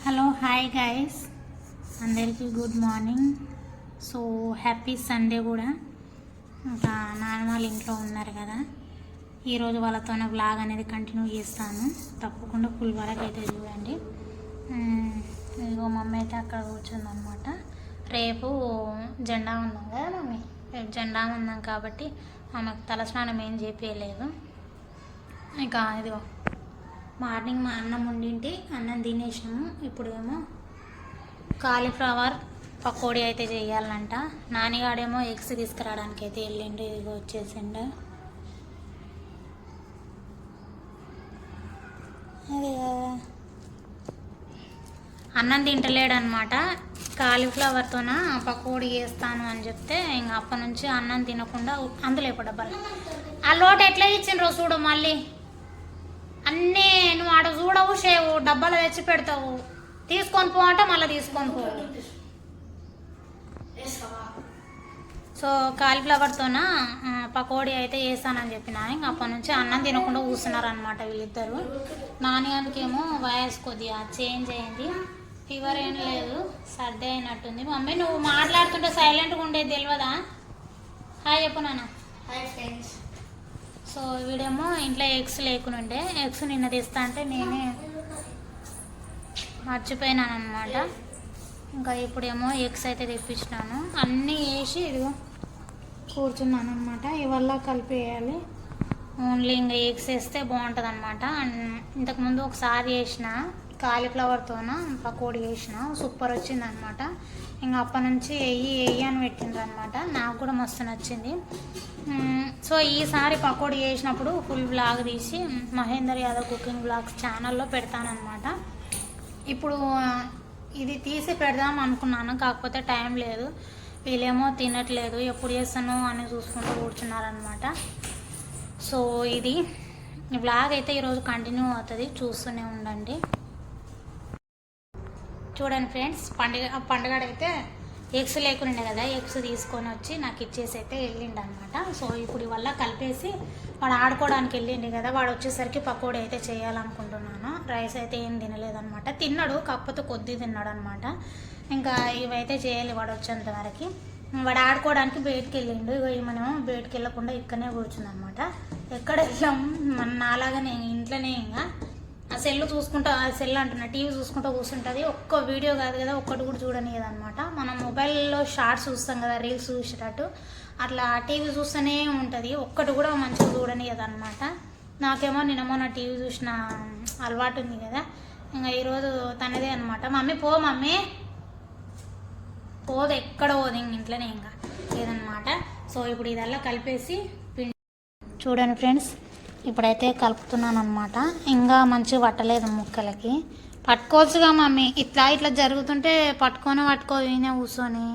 Hello hi guys, అందరికీ good morning. So happy Sunday కూడా. ఇంకా నాన్న వాళ్ళు ఇంట్లో ఉన్నారు కదా, ఈరోజు వాళ్ళతోనే వ్లాగ్ అనేది కంటిన్యూ చేస్తాను. తప్పకుండా ఫుల్ వరకు అయితే చూడండి. ఇదిగో మమ్మీ అయితే అక్కడ కూర్చుందనమాట. రేపు జెండా ఉందాం కదా మమ్మీ, రేపు జెండా ఉందాం కాబట్టి ఆమెకు తలస్నానం ఏం చేపించలేదు. ఇంకా ఇదిగో మార్నింగ్ మా అన్నం వండింటి, అన్నం తినేసినాము. ఇప్పుడేమో కాలీఫ్లవర్ పకోడీ అయితే చేయాలంట. నానిగాడేమో ఎగ్స్ తీసుకురావడానికి అయితే వెళ్ళిండు. ఇదిగో వచ్చేసిండు. అది అన్నం తింటలేడు అనమాట. కాలీఫ్లవర్తోన పకోడీ చేస్తాను అని చెప్తే ఇంకా అప్పటి నుంచి అన్నం తినకుండా అందులో డబ్బాలు ఆ లోటు ఎట్లా ఇచ్చిండ్రో చూడు. మళ్ళీ అన్నీ నువ్వు ఆడ చూడవు, షేవు డబ్బాలు తెచ్చి పెడతావు. తీసుకొని పో అంటే మళ్ళీ తీసుకొని పో. సో కాలీఫ్లవర్తోన పకోడీ అయితే వేసానని చెప్పిన. ఇంక అప్పటి నుంచి అన్నం తినకుండా కూర్చున్నారు అనమాట వీళ్ళిద్దరు. నాన్నగారికి ఏమో వాయిస్ కొద్దిగా చేంజ్ అయింది. ఫీవర్ ఏం లేదు, సర్ది అయినట్టుంది. మమ్మీ నువ్వు మాట్లాడుతుంటే సైలెంట్గా ఉండేది తెలియదా? హాయ్ చెప్పు నాన్న. Hi friends. సో వీడేమో ఇంట్లో ఎగ్స్ లేకునుండే, ఎగ్స్ నిన్న తెస్తా అంటే నేనే మర్చిపోయినాను అనమాట. ఇంకా ఇప్పుడేమో ఎగ్స్ అయితే తెప్పించినాను. అన్నీ వేసి ఇదిగో కూర్చున్నాను అనమాట. ఇవల్ల కలిపేయాలి. ఓన్లీ ఇంకా ఎగ్స్ వేస్తే బాగుంటుంది అనమాట. ఇంతకుముందు ఒకసారి చేసిన కాలీఫ్లవర్తోన పకోడీ చేసిన, సూపర్ వచ్చింది అనమాట. ఇంకా అప్పటి నుంచి వెయ్యి అని పెట్టిండ్రు అనమాట. నాకు కూడా మస్తు నచ్చింది. సో ఈసారి పకోడీ చేసినప్పుడు ఫుల్ బ్లాగ్ తీసి మహేందర్ యాదవ్ కుకింగ్ బ్లాగ్స్ ఛానల్లో పెడతానమాట. ఇప్పుడు ఇది తీసి పెడదాం అనుకున్నాను, కాకపోతే టైం లేదు. వీళ్ళేమో తినట్లేదు, ఎప్పుడు చేస్తాను అని చూసుకుంటూ కూర్చున్నారనమాట. సో ఇది బ్లాగ్ అయితే ఈరోజు కంటిన్యూ అవుతుంది, చూస్తూనే ఉండండి. చూడండి ఫ్రెండ్స్, పండుగడైతే ఎగ్స్ లేకుండా కదా, ఎగ్స్ తీసుకొని వచ్చి నాకు ఇచ్చేసి అయితే వెళ్ళిండు అనమాట. సో ఇప్పుడు వల్ల కలిపేసి వాడు ఆడుకోవడానికి వెళ్ళిండు కదా, వాడు వచ్చేసరికి పకోడీ అయితే చేయాలనుకుంటున్నాను. రైస్ అయితే ఏం తినలేదనమాట. తిన్నాడు, కాకపోతే కొద్ది తిన్నాడు అనమాట. ఇంకా ఇవైతే చేయాలి వాడు వచ్చేంత వరకు. వాడు ఆడుకోవడానికి బయటికి వెళ్ళిండు. ఇక మనం బయటికి వెళ్ళకుండా ఇక్కడనే కూర్చుందనమాట. ఎక్కడ వెళ్ళాం మన నాలాగానే ఇంట్లోనే. ఇంకా ఆ సెల్ చూసుకుంటా, ఆ సెల్ అంటున్నా టీవీ చూసుకుంటూ కూర్చుంటుంది. ఒక్క వీడియో కాదు కదా, ఒక్కటి కూడా చూడనియదు అనమాట. మనం మొబైల్లో షార్ట్స్ చూస్తాం కదా, రీల్స్ చూసేటట్టు, అట్లా టీవీ చూస్తూనే ఉంటుంది. ఒక్కటి కూడా మంచిగా చూడనియదు అనమాట. నాకేమో నిన్నమో నా టీవీ చూసిన అలవాటు ఉంది కదా, ఇంకా ఈరోజు తనదే అనమాట. మమ్మీ పో, మమ్మీ పోదు, ఎక్కడ పోదు, ఇంక ఇంట్లోనే ఇంకా లేదనమాట. సో ఇప్పుడు ఇదల్లా కలిపేసి చూడండి ఫ్రెండ్స్, ఇప్పుడైతే కలుపుతున్నాను అనమాట. ఇంకా మంచిగా పట్టలేదు ముక్కలకి. పట్టుకోవచ్చుగా మమ్మీ, ఇట్లా ఇట్లా జరుగుతుంటే పట్టుకో ఈయన కూర్చొని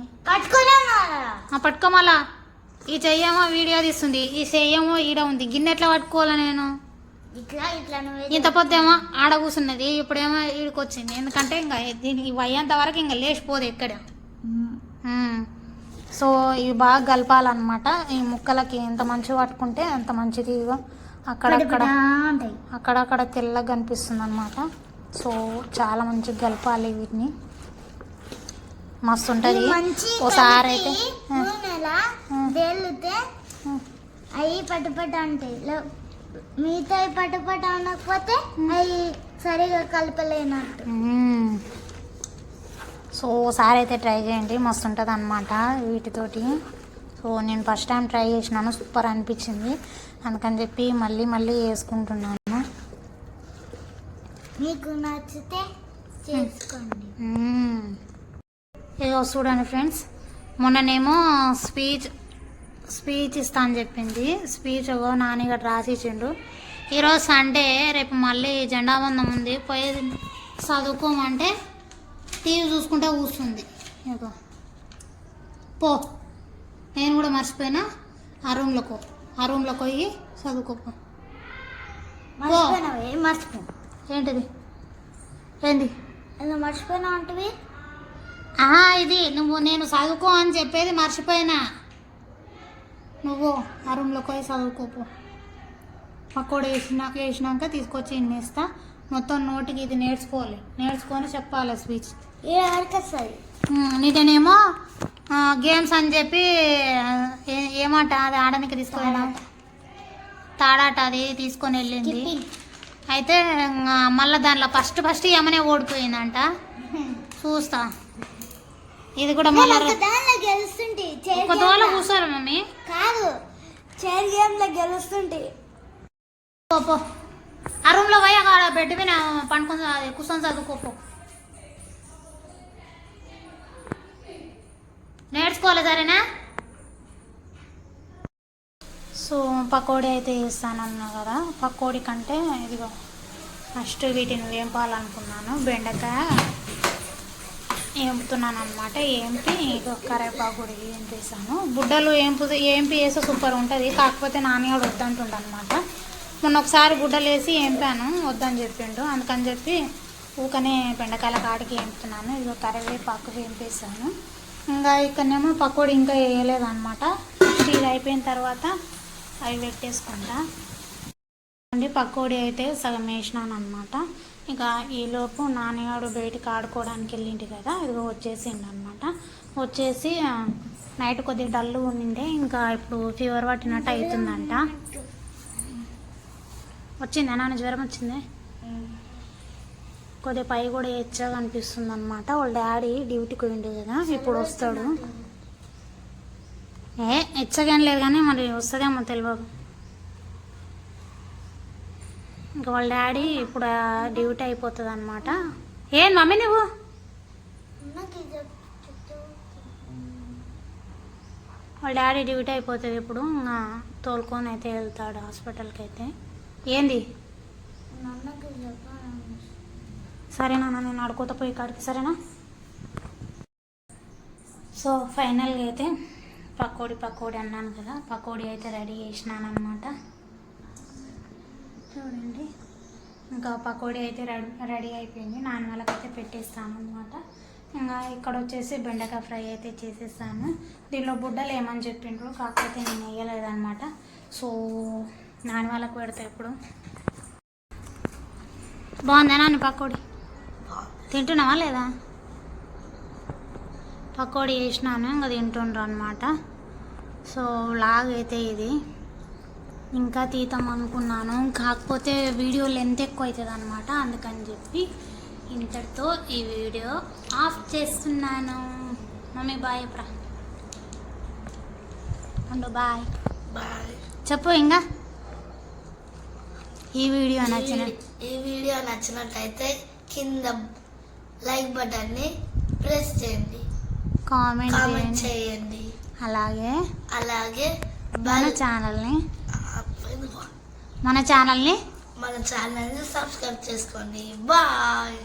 పట్టుకోమలా. ఈ చెయ్యేమో వీడియో తీస్తుంది, ఈ చెయ్యేమో ఈడ ఉంది. గిన్నె ఎట్లా పట్టుకోవాలా నేను? ఇంత పొద్దేమో ఆడ కూర్చున్నది, ఇప్పుడేమో ఈడికి వచ్చింది. ఎందుకంటే ఇంకా దీనికి అయ్యేంత వరకు ఇంకా లేచిపోదు ఎక్కడ. సో ఇవి బాగా కలపాలన్నమాట. ఈ ముక్కలకి ఎంత మంచిగా పట్టుకుంటే అంత మంచిది. అక్కడక్కడ తెల్లగా కనిపిస్తుంది అనమాట. సో చాలా మంచిగా కలపాలి వీటిని, మస్తు ఉంటుంది. ఓసారి అయితే అవి పట్టుపట్ట అంటే మిగతా పట్టుపట్ట అనకపోతే అవి సరిగా కలపలేనట్టు. సో ఓసారి అయితే ట్రై చేయండి, మస్తు ఉంటుంది అనమాట వీటితోటి. సో నేను ఫస్ట్ టైం ట్రై చేసినాను, సూపర్ అనిపించింది. అందుకని చెప్పి మళ్ళీ మళ్ళీ వేసుకుంటున్నాను. మీకు నచ్చితే చేసుకోండి. ఏదో చూడండి ఫ్రెండ్స్, మొన్ననేమో స్పీచ్ ఇస్తా అని చెప్పింది. స్పీచ్ నాన్నగారు రాసి ఇచ్చిండు. ఈరోజు సండే, రేపు మళ్ళీ జెండా వందనం ఉంది. పోయేది చదువుకోమంటే టీవీ చూసుకుంటూ కూర్చుంది. ఇగో పో, నేను కూడా మర్చిపోయినా. ఆ రూమ్లోకి పోయి చదువుకోపో. ఏంటిది? ఏంది మర్చిపోయినా అంటే ఇది నేను చదువుకో అని చెప్పేది మర్చిపోయినా. నువ్వు ఆ రూమ్లోకి పోయి చదువుకోపో. పకోడీ వేసినాక తీసుకొచ్చి ఇన్నేస్తా. మొత్తం నోటికి ఇది నేర్చుకొని చెప్పాలి స్పీచ్. ఏ ఆడకొస్తుంది నీటనేమో గేమ్స్ అని చెప్పి ఏమాట అది ఆడడానికి తీసుకుపోయినా తాడాట అది తీసుకొని వెళ్ళింది. అయితే మళ్ళీ దాంట్లో ఫస్ట్ ఏమనే ఓడిపోయిందంట. చూస్తా ఇది కూడా మళ్ళీ గెలుస్తుంటే ఒక దోల కూర్చోరు మమ్మీ. కాదు చైర్ గేమ్ లో గెలుస్తుంటే పో ఆ రూమ్ లో పోయి అక్కడ బెడ్ మీద పండుకొని కూర్చొని చదువుకోపో. నేర్చుకోవాలి సరేనా. సో పకోడీ అయితే వేస్తానన్నా కదా. పకోడీ కంటే ఇదిగో ఫస్ట్ వీటిని వేంపాలనుకున్నాను. బెండకాయ వేపుతున్నాను అనమాట. ఏంపి ఇక కరేపాకు కూడా వేంపేసాను. బుడ్డలు ఏంపి వేస్తే సూపర్ ఉంటుంది. కాకపోతే నాన్నగాడు వద్దంటుండ అనమాట. మొన్న ఒకసారి బుడ్డలు వేసి వేంపాను, వద్దని చెప్పిండు. అందుకని చెప్పి ఊకనే బెండకాయల కాడికి వేపుతున్నాను. ఇక కరివేపాకు వేంపేసాను. ఇంకా ఇక్కడనేమో పకోడీ ఇంకా వేయలేదన్నమాట. ఇది అయిపోయిన తర్వాత అవి పెట్టేసుకుంటా. పకోడీ అయితే సగం వేసినాను అనమాట. ఇక ఈలోపు నాన్నగాడు బయటికి ఆడుకోవడానికి వెళ్ళింటి కదా, ఇదిగో వచ్చేసిండు అనమాట. వచ్చేసి నైట్ కొద్దిగా డల్గా ఉండిండే, ఇంకా ఇప్పుడు ఫీవర్ పట్టినట్టు అవుతుందంట. వచ్చిందా నాన్న జ్వరం వచ్చింది? కొద్దిగా పై కూడా ఎచ్చగా అనిపిస్తుంది అనమాట. వాళ్ళ డాడీ డ్యూటీకి పోయిండు కదా, ఇప్పుడు వస్తాడు. ఎచ్చగాని లేదు కానీ మరి వస్తుందేమో తెలియదు. ఇంకా వాళ్ళ డాడీ ఇప్పుడు డ్యూటీ అయిపోతుంది అనమాట. ఏం మమ్మీ నువ్వు వాళ్ళ డాడీ డ్యూటీ అయిపోతుంది ఇప్పుడు. ఇంకా తోలుకొని అయితే వెళ్తాడు హాస్పిటల్కి అయితే. ఏంది సరేనా, నేను ఆడుకోతా పోయి కాడికి సరేనా. సో ఫైనల్గా అయితే పకోడీ అన్నాను కదా, పకోడీ అయితే రెడీ చేసినాను అనమాట. చూడండి ఇంకా పకోడీ అయితే రెడీ అయిపోయింది. నాన్న వాళ్ళకైతే పెట్టేస్తాను అనమాట. ఇంకా ఇక్కడ వచ్చేసి బెండకాయ ఫ్రై అయితే చేసేసాను. దీనిలో బుడ్డలు ఏమని చెప్పిండ్రు, కాకపోతే నేను వేయలేదన్నమాట. సో నాన్న వాళ్ళకి పెడతా ఇప్పుడు. బాగుందా నాన్న పకోడీ? తింటున్నావా లేదా? పకోడీ వేసినాను ఇంకా తింటుండ్రు అనమాట. సో లాగ్ అయితే ఇది ఇంకా తీద్దాం అనుకున్నాను, కాకపోతే వీడియో లెంత్ ఎక్కువ అవుతుంది అనమాట. అందుకని చెప్పి ఇంతటితో ఈ వీడియో ఆఫ్ చేస్తున్నాను. మమ్మీ బాయ్ అప్రా అండు. బాయ్ చెప్పు. ఇంకా ఈ వీడియో నచ్చినట్టయితే కింద లైక్ బటన్ని ప్రెస్ చేయండి, కామెంట్ చేయండి. అలాగే మన ఛానల్ని సబ్స్క్రైబ్ చేసుకోండి. బాయ్.